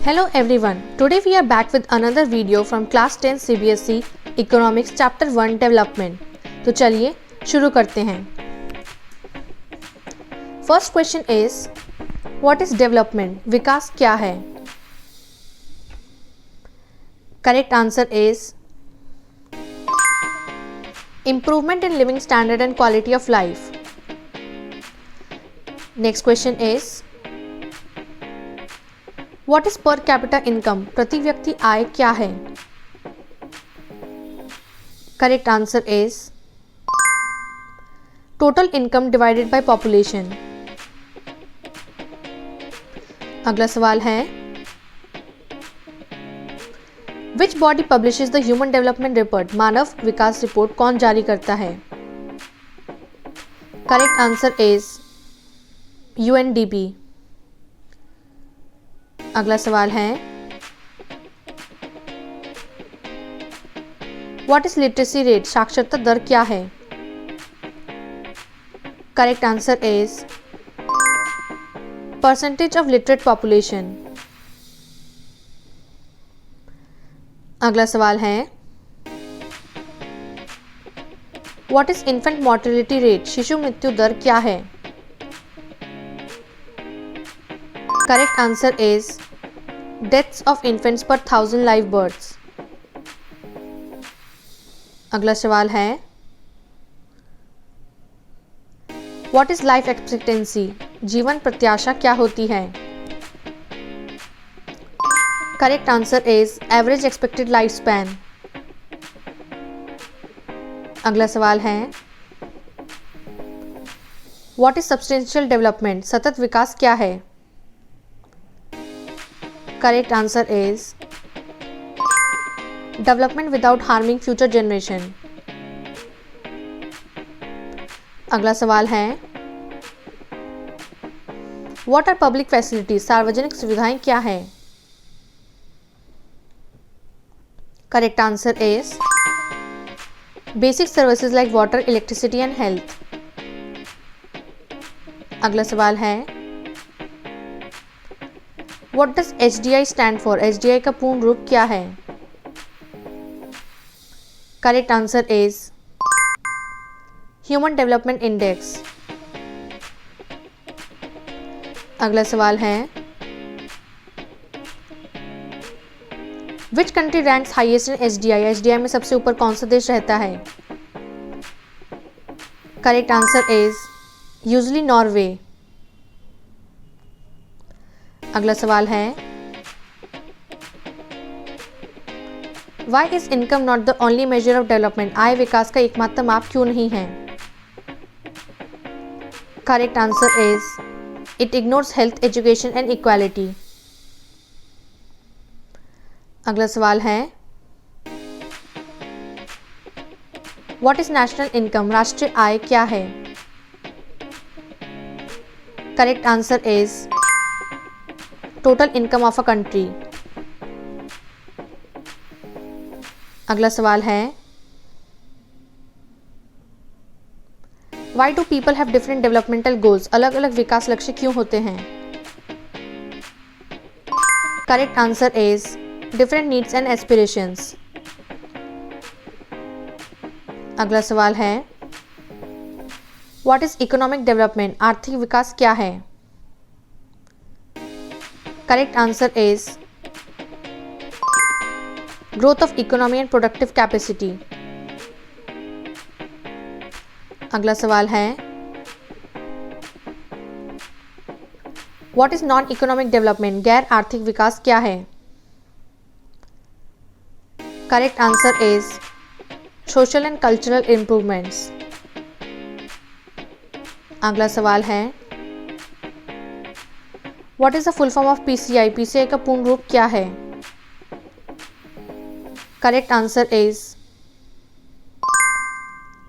Hello everyone, today we are back with another video from class 10 CBSE Economics Chapter 1 Development। तो चलिए शुरू करते हैं। First question is, what is development? विकास क्या है? Correct answer is improvement in living standard and quality of life. Next question is, What is per capita income? प्रति व्यक्ति आय क्या है? Correct answer is total income divided by population. अगला सवाल है Which body publishes the Human Development Report? Manav Vikas report कौन जारी करता है? Correct answer is UNDP. अगला सवाल है What is literacy rate? साक्षरता दर क्या है? Correct answer is percentage of literate population. अगला सवाल है What is infant mortality rate? शिशु मृत्यु दर क्या है? Correct answer is deaths of infants per 1000 live births. अगला सवाल है What is life expectancy? जीवन प्रत्याशा क्या होती है? Correct answer is average expected lifespan. अगला सवाल है What is substantial development? सतत विकास क्या है? Correct answer is development without harming future generation. अगला सवाल है What are public facilities? सार्वजनिक सुविधाएं क्या है? Correct answer is basic services like water, electricity and health. अगला सवाल है What does HDI stand for? HDI का पूर्ण रूप क्या है? Correct answer is Human Development Index. अगला सवाल है Which country ranks highest in HDI? HDI में सबसे ऊपर कौन सा देश रहता है? Correct answer is usually Norway. अगला सवाल है Why is income not the only measure of development? आय विकास का एकमात्र माप क्यों नहीं है? Correct answer is it ignores health, education and equality. अगला सवाल है What is national income? राष्ट्रीय आय क्या है? Correct answer is total income of a country. अगला सवाल है Why do people have different developmental goals? अलग अलग विकास लक्ष्य क्यों होते हैं? Correct answer is different needs and aspirations. अगला सवाल है What is economic development? आर्थिक विकास क्या है? Correct answer is growth of economy and productive capacity. अगला सवाल है What is non-economic development? गैर आर्थिक विकास क्या है? Correct answer is social and cultural improvements. अगला सवाल है What is the full form of PCI? PCI का पूर्ण रूप क्या है? Correct answer is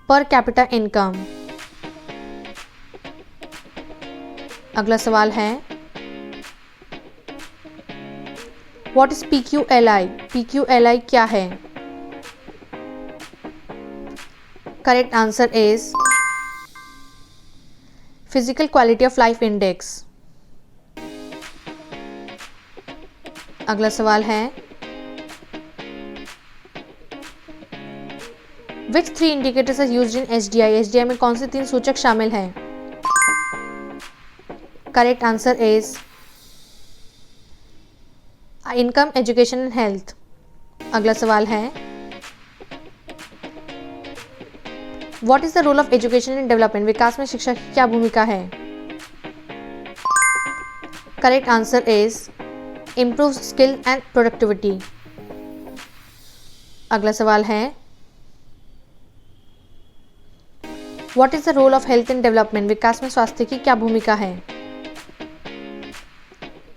per capita income. अगला सवाल है What is PQLI? PQLI क्या है? Correct answer is Physical Quality of Life Index. अगला सवाल है which 3 indicators are used in SDI? SDI में कौन से 3 सूचक शामिल हैं? Correct answer is income, education and health. अगला सवाल है what is the role of education in development? विकास में शिक्षा की क्या भूमिका है? Correct answer is improve skill and productivity. अगला सवाल है what is the role of health in development? विकास में स्वास्थ्य की क्या भूमिका है?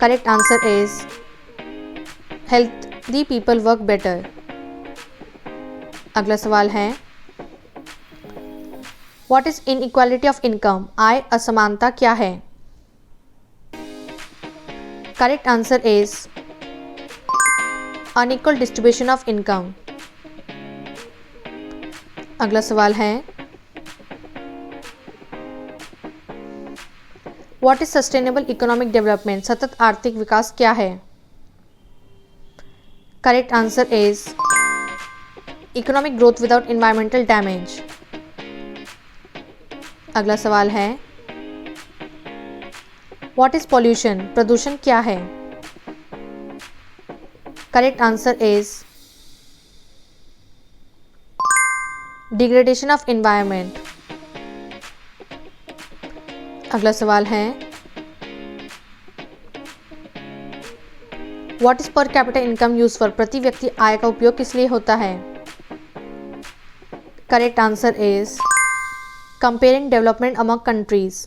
Correct answer is healthy people work better. अगला सवाल है what is inequality of income? आय असमानता क्या है? Correct answer is unequal distribution of income. अगला सवाल है what is sustainable economic development? सतत आर्थिक विकास क्या है? Correct answer is economic growth without environmental damage. अगला सवाल है व्हाट इज पॉल्यूशन? प्रदूषण क्या है? Correct answer is degradation of environment. अगला सवाल है what is per capita income use for? प्रति व्यक्ति आय का उपयोग किस लिए होता है? Correct answer is comparing development among countries.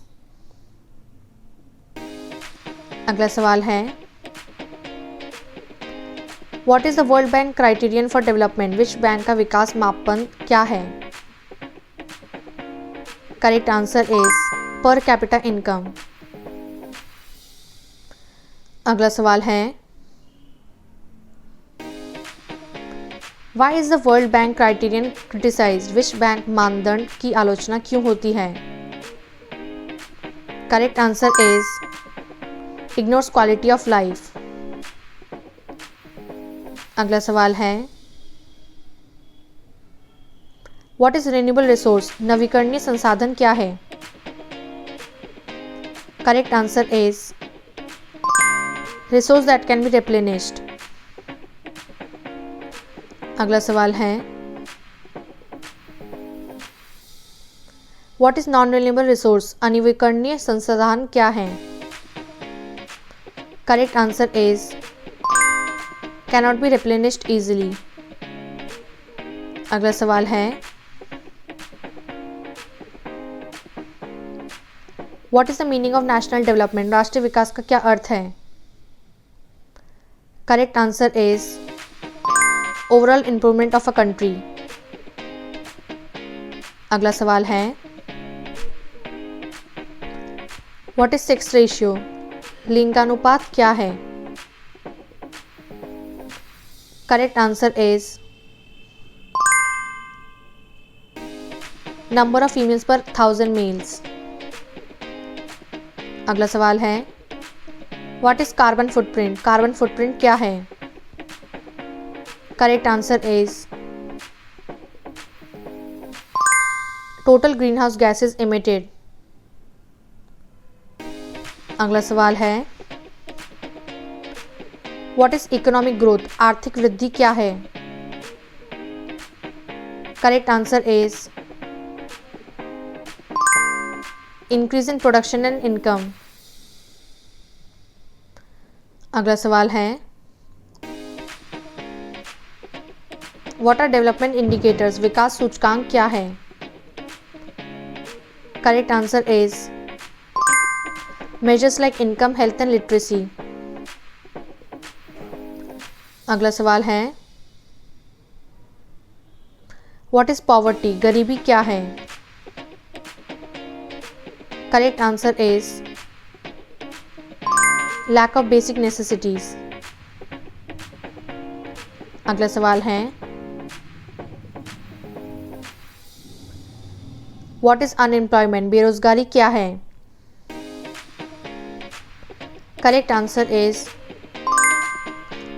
अगला सवाल है what is the world bank criterion for development? विश्व बैंक का विकास मापदंड क्या है? Correct answer is per capita income. अगला सवाल है why is the world bank criterion criticized? विश्व बैंक मानदंड की आलोचना क्यों होती है? Correct answer is ignores quality of life. अगला सवाल है व्हाट इज रिन्यूएबल रिसोर्स? नवीकरणीय संसाधन क्या है? Correct answer is resource that can be replenished. अगला सवाल है what is non renewable resource? अनवीकरणीय संसाधन क्या है? Correct answer is cannot be replenished easily। अगला सवाल है What is the meaning of national development? राष्ट्रीय विकास का क्या अर्थ है? Correct answer is overall improvement of a country. अगला सवाल है What is sex ratio? लिंगानुपात क्या है? Correct answer is number of females पर 1000 मेल्स। अगला सवाल है what is carbon footprint? Carbon footprint क्या है? Correct answer is total green house gases emitted. अगला सवाल है व्हाट इज इकोनॉमिक ग्रोथ? आर्थिक वृद्धि क्या है? Correct answer is increase in production and income. अगला सवाल है व्हाट आर डेवलपमेंट इंडिकेटर्स? विकास सूचकांक क्या है? Correct answer is measures like income, health and literacy. अगला सवाल है व्हाट इज पॉवर्टी? गरीबी क्या है? Correct answer is lack of basic necessities. अगला सवाल है व्हाट इज अनएम्प्लॉयमेंट? बेरोजगारी क्या है? Correct answer is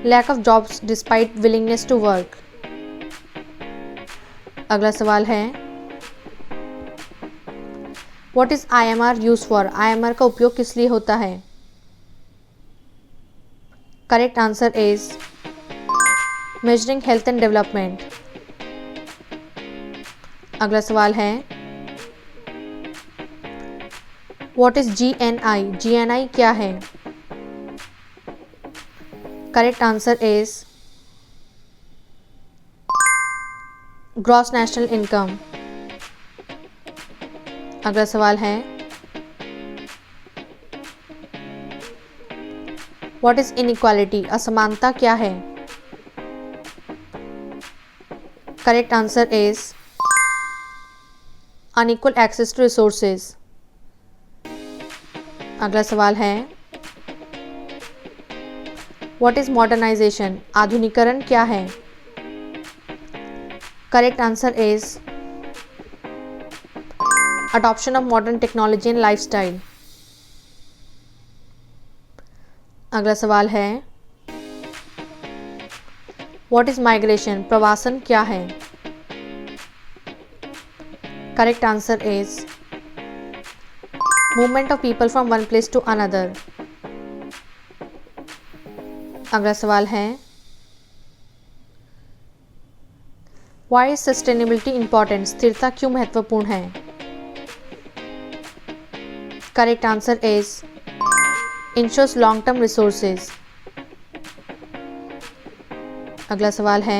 lack of jobs despite willingness to work. अगला सवाल है what is IMR use for. IMR का उपयोग किस लिए होता है? Correct answer is measuring health and development. अगला सवाल है व्हाट इज GNI। GNI क्या है? Correct answer is gross national income. अगला सवाल है व्हाट इज इनइक्वालिटी। असमानता क्या है? Correct answer is unequal access to resources. अगला सवाल है व्हाट इज मॉडर्नाइजेशन। आधुनिकरण क्या है? Correct answer is adoption of modern technology and lifestyle। अगला सवाल है what is migration। प्रवासन क्या है? Correct answer is movement of people from one place to another। अगला सवाल है why is sustainability important। स्थिरता क्यों महत्वपूर्ण है? Correct answer is ensures long term resources। अगला सवाल है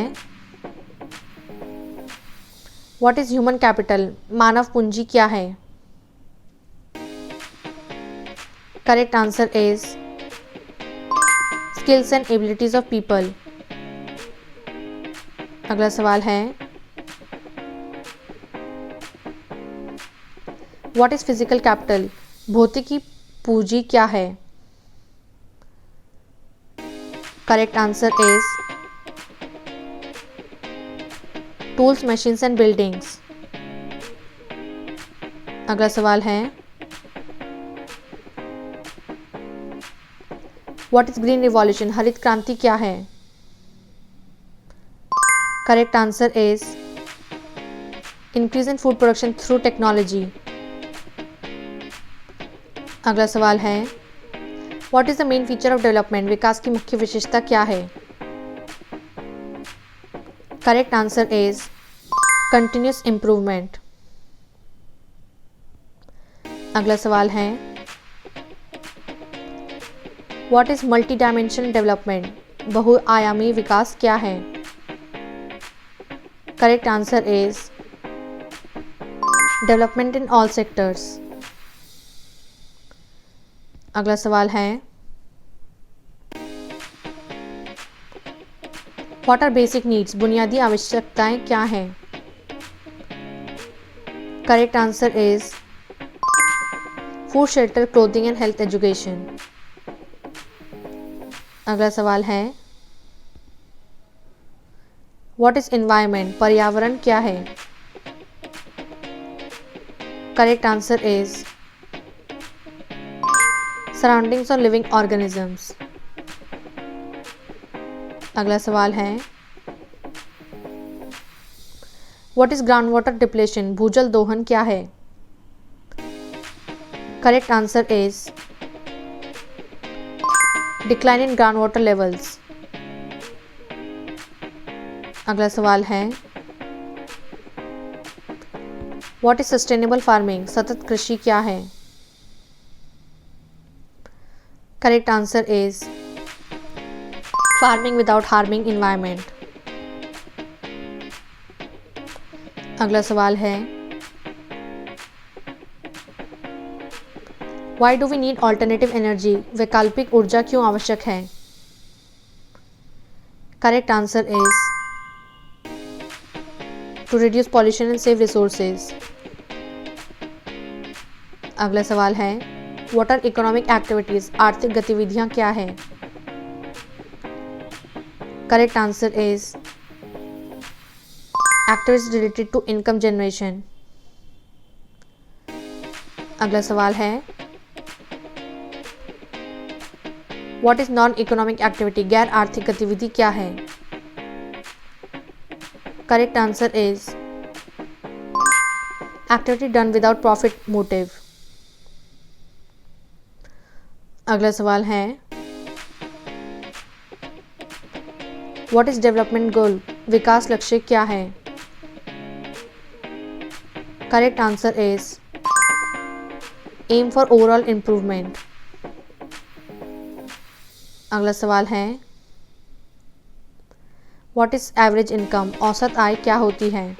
what is human capital। मानव पूंजी क्या है? Correct answer is skills and abilities of people। अगला सवाल है what is physical capital। भौतिकी पूंजी क्या है? Correct answer is tools machines and buildings. अगला सवाल है व्हाट इज ग्रीन रिवॉल्यूशन। हरित क्रांति क्या है? Correct answer is increase in food production through technology. अगला सवाल है what is the main feature of development. विकास की मुख्य विशेषता क्या है? Correct answer is continuous improvement. अगला सवाल है what is multi dimensional development. बहुआयामी विकास क्या है? Correct answer is development in all sectors. अगला सवाल है व्हाट आर बेसिक नीड्स। बुनियादी आवश्यकताएं क्या हैं? Correct answer is food shelter clothing and health education. अगला सवाल है व्हाट इज एनवायरनमेंट। पर्यावरण क्या है? करेक्ट आंसर इज सराउंडिंग्स और लिविंग ऑर्गेनिजम्स। अगला सवाल है what is ground water depletion. भूजल दोहन क्या है? Correct answer is decline in ground water levels. अगला सवाल है व्हाट इज सस्टेनेबल फार्मिंग। सतत कृषि क्या है? Correct answer is farming without harming environment. अगला सवाल है why do we need alternative energy. वैकल्पिक ऊर्जा क्यों आवश्यक है? Correct answer is to reduce pollution and save resources. अगला सवाल है व्हाट आर इकोनॉमिक एक्टिविटीज। आर्थिक गतिविधियां क्या है? Correct answer is activities related to income generation. अगला सवाल है what is non economic activity? गैर आर्थिक गतिविधि क्या है? Correct answer is activity done without profit motive. अगला सवाल है व्हाट इज डेवलपमेंट गोल? विकास लक्ष्य क्या है? Correct answer is aim for overall improvement. अगला सवाल है व्हाट इज एवरेज इनकम? औसत आय क्या होती है?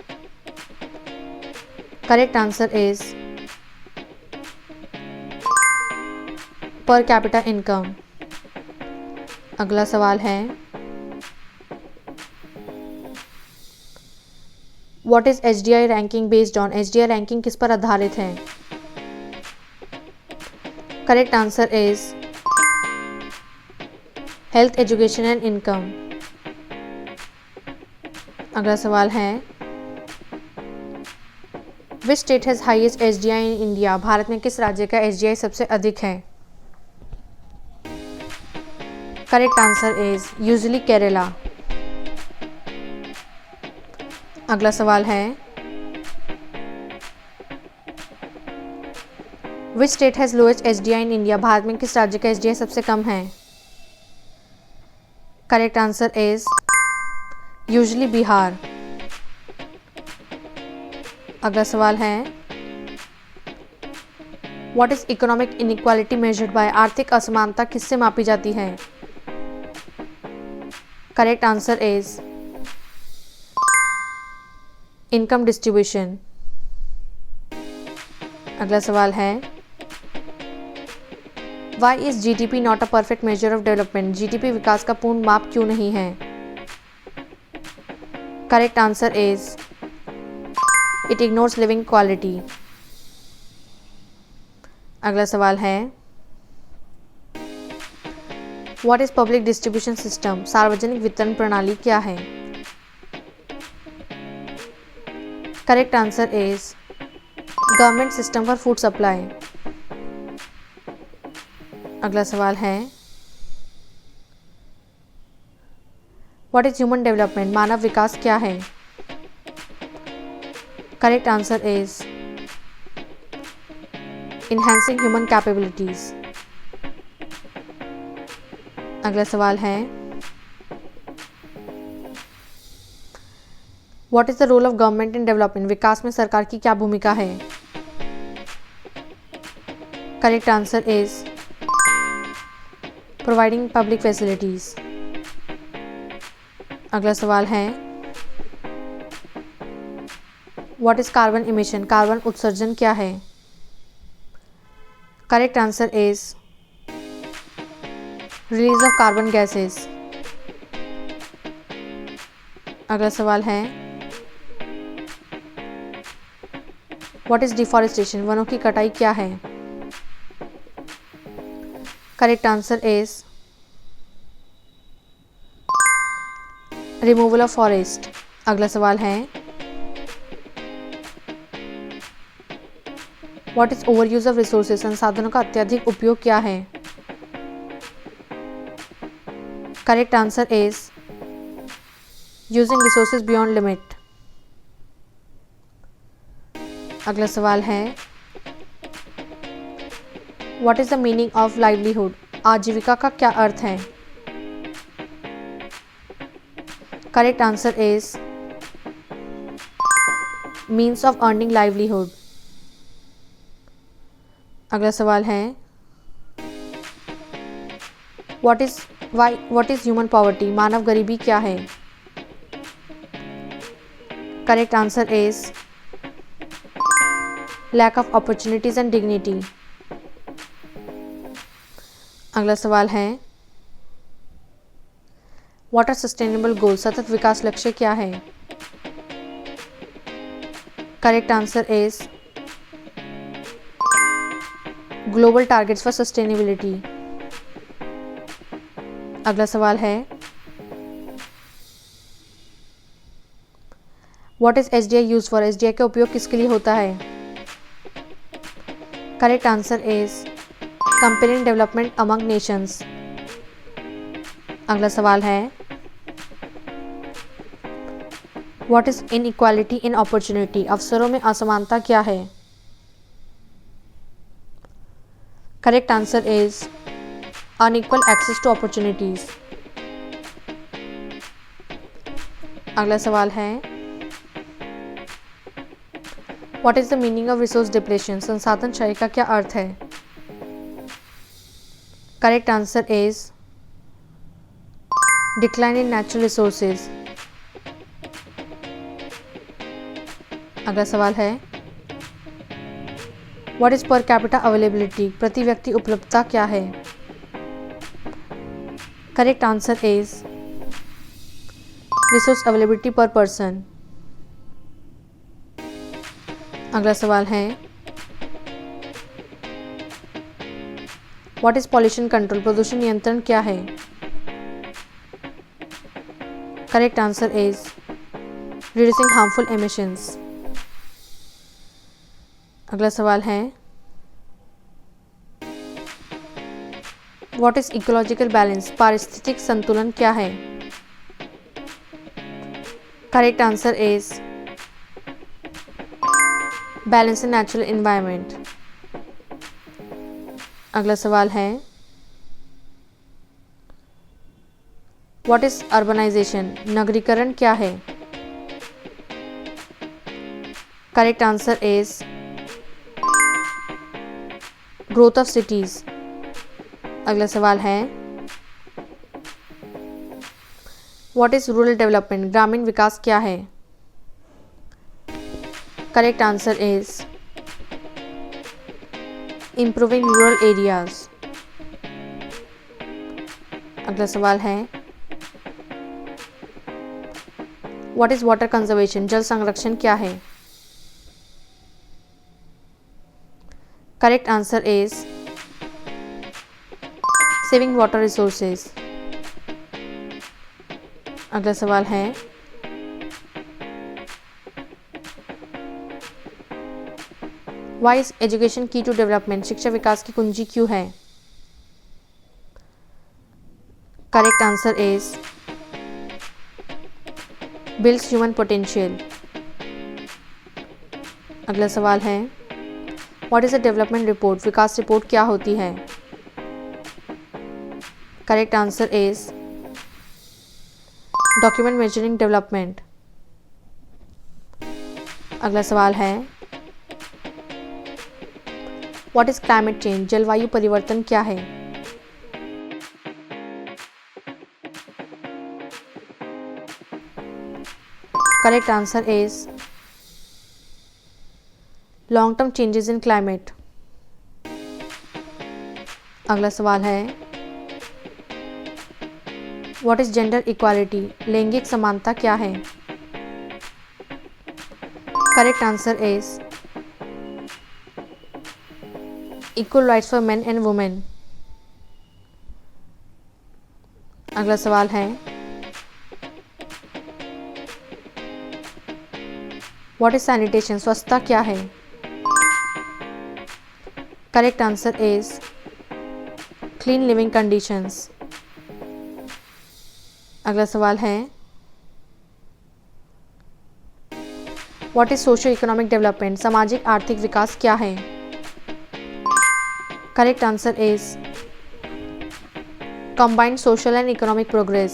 Correct answer is per capita income. अगला सवाल है what is HDI ranking based on? HDI ranking किस पर आधारित है? Correct answer is health, education and income. अगला सवाल है which state has highest HDI in India? Bharat में किस राज्य का HDI सबसे अधिक है? Correct answer is usually Kerala. अगला सवाल है which state has lowest HDI in India? Bharat में किस राज्य का HDI सबसे कम है? Correct answer is usually Bihar. अगला सवाल है what is economic inequality measured by? आर्थिक असमानता किससे मापी जाती है? Correct answer is income distribution. अगला सवाल है why is GDP not a perfect measure of development? GDP विकास का पूर्ण माप क्यों नहीं है? Correct answer is it ignores living quality. अगला सवाल है what is public distribution system? सार्वजनिक वितरण प्रणाली क्या है? Correct answer is government system for food supply. अगला सवाल है व्हाट इज ह्यूमन डेवलपमेंट? मानव विकास क्या है? Correct answer is enhancing human capabilities। अगला सवाल है What is the role of government in development? विकास में सरकार की क्या भूमिका है? Correct answer is providing public facilities. अगला सवाल है What is carbon emission? Carbon उत्सर्जन क्या है? Correct answer is release of carbon gases. अगला सवाल है व्हाट इज डिफॉरेस्टेशन? वनों की कटाई क्या है? Correct answer is removal of forest. अगला सवाल है what is over use of resources? संसाधनों का अत्यधिक उपयोग क्या है? Correct answer is using resources beyond limit. अगला सवाल है what is the meaning of livelihood? आजीविका का क्या अर्थ है? Correct answer is means of earning livelihood. अगला सवाल है व्हाट इज ह्यूमन पॉवर्टी? मानव गरीबी क्या है? Correct answer is lack of opportunities and dignity. अगला सवाल है व्हाट आर सस्टेनेबल गोल? सतत विकास लक्ष्य क्या है? Correct answer is global targets for sustainability. अगला सवाल है what is HDI use for? HDI का उपयोग किसके लिए होता है? Correct answer is comparing development among nations. अगला सवाल है what is inequality in opportunity? अवसरों में असमानता क्या है? Correct answer is unequal access to opportunities. अगला सवाल है what is the meaning of resource depletion? संसाधन क्षय का क्या अर्थ है? Correct answer is decline in natural resources. अगला सवाल है what is per capita availability? प्रति व्यक्ति उपलब्धता क्या है? Correct answer is resource availability पर पर्सन। अगला सवाल है व्हाट इज पॉल्यूशन कंट्रोल? प्रदूषण नियंत्रण क्या है? Correct answer is reducing harmful emissions. अगला सवाल है व्हाट इज इकोलॉजिकल बैलेंस? पारिस्थितिक संतुलन क्या है? Correct answer is balance in natural environment. अगला सवाल है व्हाट इज अर्बनाइजेशन? नगरीकरण क्या है? Correct answer is growth of cities. अगला सवाल है व्हाट इज रूरल डेवलपमेंट? ग्रामीण विकास क्या है? Correct answer is improving rural areas. अगला सवाल है व्हाट इज वाटर कंजर्वेशन? जल संरक्षण क्या है? Correct answer is saving water resources. अगला सवाल है व्हाई इज एजुकेशन की टू डेवलपमेंट? शिक्षा विकास की कुंजी क्यों है? Correct answer is builds human potential. अगला सवाल है what is a development report? Vikas report क्या होती है? Correct answer is document measuring development. अगला सवाल है व्हाट इज क्लाइमेट चेंज? जलवायु परिवर्तन क्या है? Correct answer is long term changes in climate. अगला सवाल है व्हाट इज जेंडर इक्वालिटी? लैंगिक समानता क्या है? Correct answer is equal rights for main and women. अगला सवाल है व्हाट इज सैनिटेशन? स्वच्छता क्या है? Correct answer is clean living conditions. अगला सवाल है what is socio economic development? सामाजिक आर्थिक विकास क्या है? Correct answer is combined social and economic progress.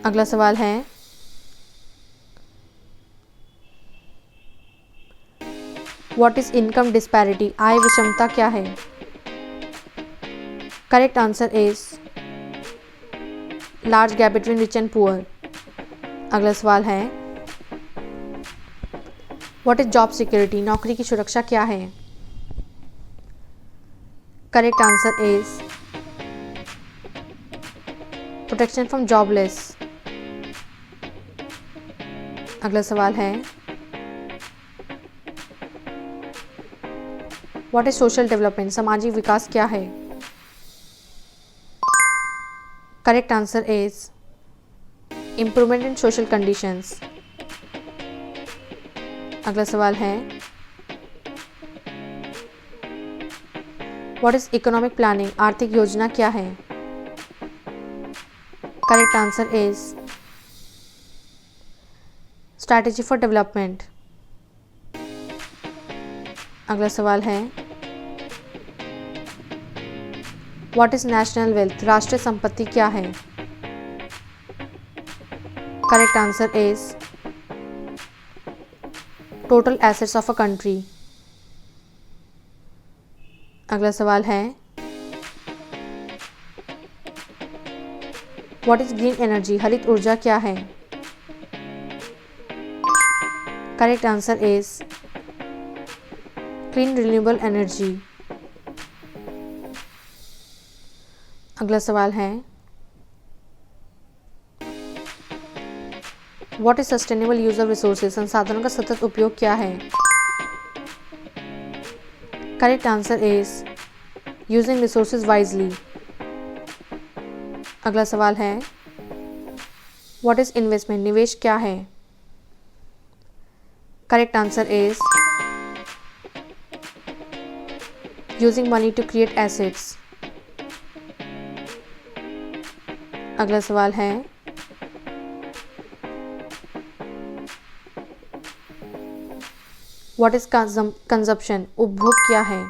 अगला सवाल है व्हाट इज इनकम डिस्पैरिटी? आय विषमता क्या है? Correct answer is large gap between rich and poor. अगला सवाल है व्हाट इज जॉब सिक्योरिटी? नौकरी की सुरक्षा क्या है? Correct answer is protection from jobless. अगला सवाल है व्हाट इज सोशल डेवलपमेंट? सामाजिक विकास क्या है? Correct answer is improvement in social conditions. अगला सवाल है व्हाट इज इकोनॉमिक प्लानिंग? आर्थिक योजना क्या है? Correct answer is strategy for development. अगला सवाल है व्हाट इज नेशनल वेल्थ? राष्ट्रीय संपत्ति क्या है? Correct answer is total assets of a country. अगला सवाल है व्हाट इज ग्रीन एनर्जी? हरित ऊर्जा क्या है? Correct answer is clean renewable energy. अगला सवाल है what is sustainable use of resources? संसाधनों का सतत उपयोग क्या है? Correct answer is using resources wisely. अगला सवाल है व्हाट इज इन्वेस्टमेंट? निवेश क्या है? Correct answer is using money to create assets. अगला सवाल है व्हाट इज कंजप्शन? उपभोग क्या है?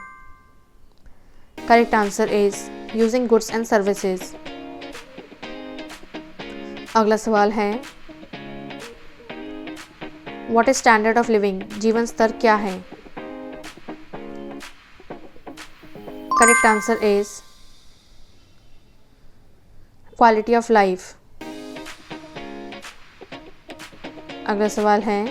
Correct answer is using goods and services. अगला सवाल है what is standard of living? जीवन स्तर क्या है? Correct answer is quality of life. अगला सवाल है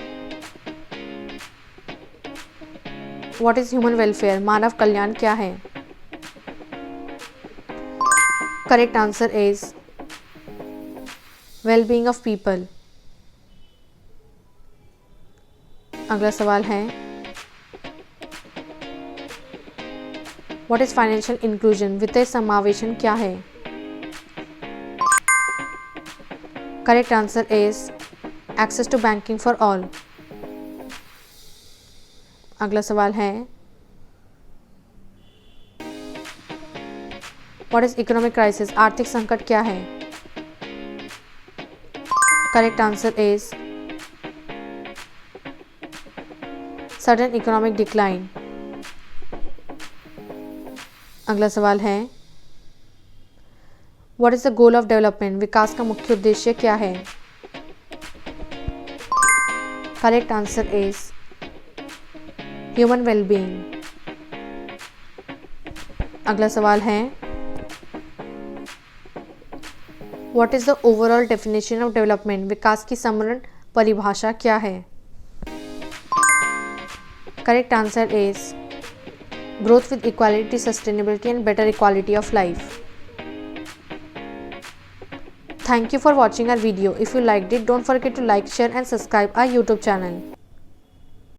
व्हाट इज ह्यूमन वेलफेयर? मानव कल्याण क्या है? Correct answer is wellbeing of people. अगला सवाल है व्हाट इज फाइनेंशियल इंक्लूजन? वित्तीय समावेशन क्या है? Correct answer is access to banking for all. अगला सवाल है व्हाट इज इकोनॉमिक क्राइसिस? आर्थिक संकट क्या है? Correct answer is sudden economic decline. अगला सवाल है what is the goal of development? विकास का मुख्य उद्देश्य क्या है? Correct answer is human wellbeing. अगला सवाल है what is the overall definition of development? विकास की समग्र परिभाषा क्या है? Correct answer is growth with equality, sustainability and better equality of life. Thank you for watching our video. If you liked it, don't forget to like, share and subscribe our YouTube channel.